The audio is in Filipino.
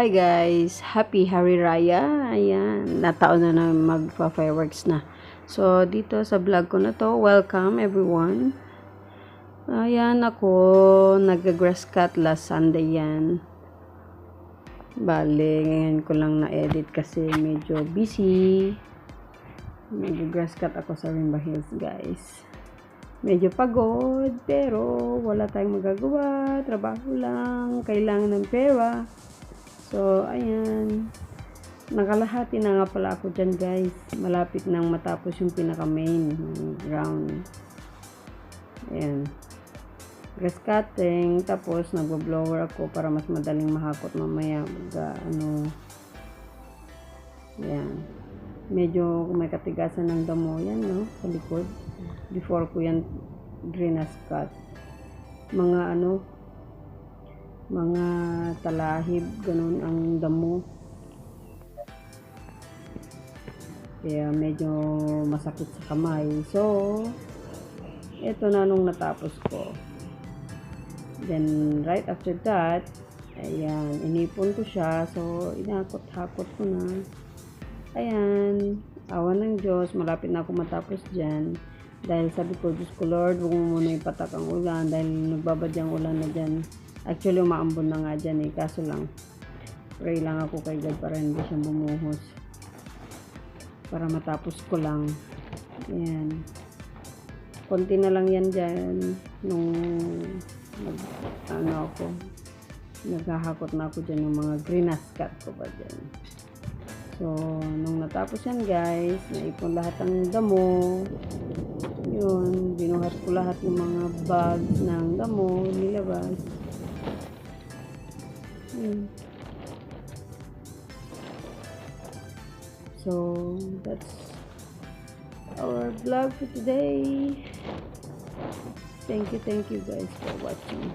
Hi guys! Happy Hari Raya! Ayan, nataon na na magpa-fireworks na. So, dito sa vlog ko na to, welcome everyone. Ayan ako, nag-grass cut last Sunday yan. Bale, ngayon ko lang na-edit kasi medyo busy. Nag-grass cut ako sa Rimba Hills guys. Medyo pagod, pero wala tayong magagawa. Trabaho lang, kailangan ng pera. So, ayan. Nakalahati na nga pala ako dyan, guys. Malapit nang matapos yung pinaka-main ground. Ayan. Grass cutting. Tapos, nagbo-blower ako para mas madaling mahakot mamaya. Ayan. Medyo may katigasan ng damo yan, no? Sa likod. Before ko yan grass cut. Mga talahib, ganun ang damo. Kaya medyo masakit sa kamay. So, ito na nung natapos ko. Then, right after that, ayan, inipon ko siya. So, inakot-hakot ko na. Ayan, awan ng Diyos, malapit na ako matapos dyan. Dahil sabi ko, Diyos ko Lord, huwag mo muna ipatak ang ulan dahil nagbabadyang ulan na dyan. Actually, umaambon na nga dyan eh. Kaso lang, pray lang ako kay God para hindi siya bumuhos. Para matapos ko lang. Ayan. Konti na lang yan dyan. Nung naghahakot na ako dyan ng mga grass cut ko pa dyan. So, nung natapos yan guys, naipon lahat ng damo. Yun, binuhat ko lahat ng mga bags ng damo, nilabas. So, that's our vlog for today. Thank you guys for watching.